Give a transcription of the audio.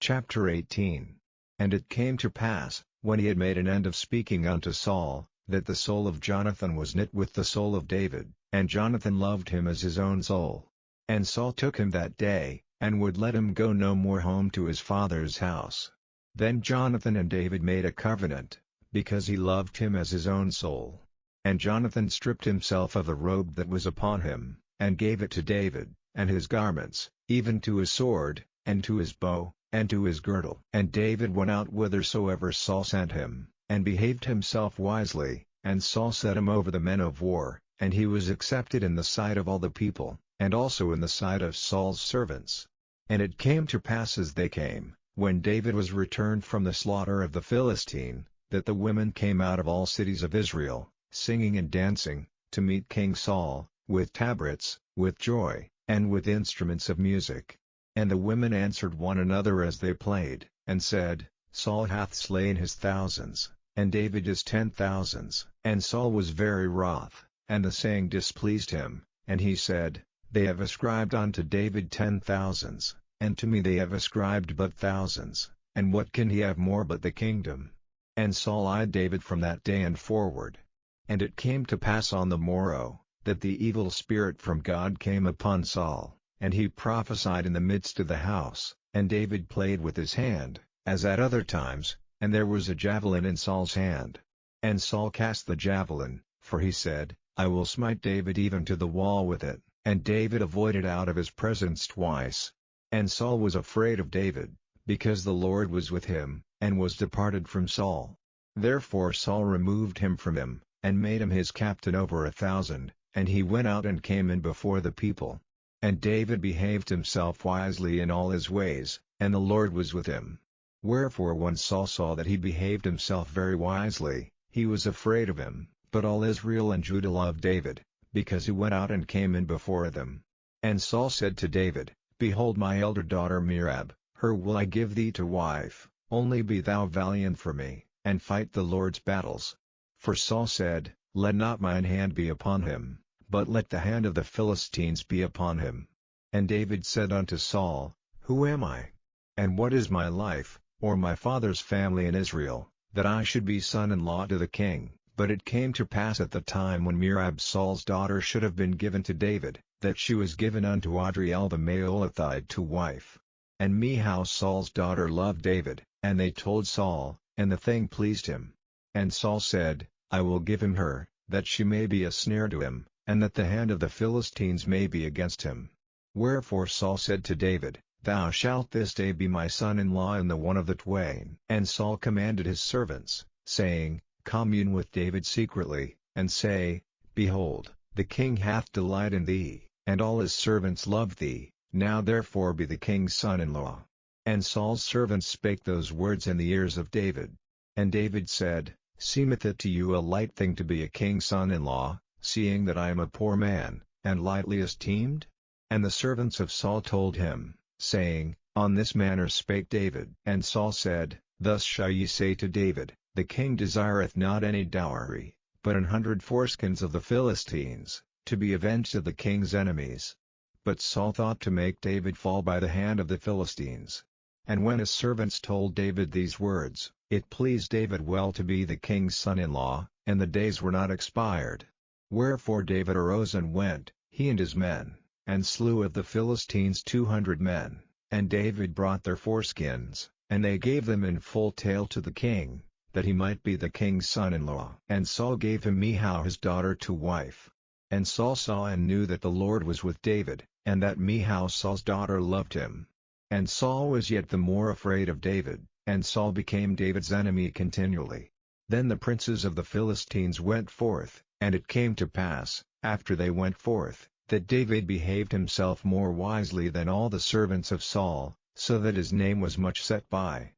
Chapter 18. And it came to pass, when he had made an end of speaking unto Saul, that the soul of Jonathan was knit with the soul of David, and Jonathan loved him as his own soul. And Saul took him that day, and would let him go no more home to his father's house. Then Jonathan and David made a covenant, because he loved him as his own soul. And Jonathan stripped himself of the robe that was upon him, and gave it to David, and his garments, even to his sword, and to his bow, and to his girdle. And David went out whithersoever Saul sent him, and behaved himself wisely, and Saul set him over the men of war, and he was accepted in the sight of all the people, and also in the sight of Saul's servants. And it came to pass as they came, when David was returned from the slaughter of the Philistine, that the women came out of all cities of Israel, singing and dancing, to meet King Saul, with tabrets, with joy, and with instruments of music. And the women answered one another as they played, and said, Saul hath slain his thousands, and David his 10,000s. And Saul was very wroth, and the saying displeased him, and he said, They have ascribed unto David 10,000s, and to me they have ascribed but thousands, and what can he have more but the kingdom? And Saul eyed David from that day and forward. And it came to pass on the morrow, that the evil spirit from God came upon Saul, and he prophesied in the midst of the house, and David played with his hand, as at other times, and there was a javelin in Saul's hand. And Saul cast the javelin, for he said, I will smite David even to the wall with it, and David avoided out of his presence twice. And Saul was afraid of David, because the Lord was with him, and was departed from Saul. Therefore Saul removed him from him, and made him his captain over 1,000, and he went out and came in before the people. And David behaved himself wisely in all his ways, and the Lord was with him. Wherefore when Saul saw that he behaved himself very wisely, he was afraid of him. But all Israel and Judah loved David, because he went out and came in before them. And Saul said to David, Behold my elder daughter Merab, her will I give thee to wife, only be thou valiant for me, and fight the Lord's battles. For Saul said, Let not mine hand be upon him, but let the hand of the Philistines be upon him. And David said unto Saul, Who am I? And what is my life, or my father's family in Israel, that I should be son-in-law to the king? But it came to pass at the time when Merab Saul's daughter should have been given to David, that she was given unto Adriel the Maolathite to wife. And Michal Saul's daughter loved David, and they told Saul, and the thing pleased him. And Saul said, I will give him her, that she may be a snare to him, and that the hand of the Philistines may be against him. Wherefore Saul said to David, Thou shalt this day be my son-in-law in the one of the twain. And Saul commanded his servants, saying, Commune with David secretly, and say, Behold, the king hath delight in thee, and all his servants love thee, now therefore be the king's son-in-law. And Saul's servants spake those words in the ears of David. And David said, Seemeth it to you a light thing to be a king's son-in-law, seeing that I am a poor man, and lightly esteemed? And the servants of Saul told him, saying, On this manner spake David. And Saul said, Thus shall ye say to David, The king desireth not any dowry, but 100 foreskins of the Philistines, to be avenged of the king's enemies. But Saul thought to make David fall by the hand of the Philistines. And when his servants told David these words, it pleased David well to be the king's son-in-law, and the days were not expired. Wherefore David arose and went, he and his men, and slew of the Philistines 200 men, and David brought their foreskins, and they gave them in full tale to the king, that he might be the king's son-in-law. And Saul gave him Michal his daughter to wife. And Saul saw and knew that the Lord was with David, and that Michal Saul's daughter loved him. And Saul was yet the more afraid of David, and Saul became David's enemy continually. Then the princes of the Philistines went forth, and it came to pass, after they went forth, that David behaved himself more wisely than all the servants of Saul, so that his name was much set by.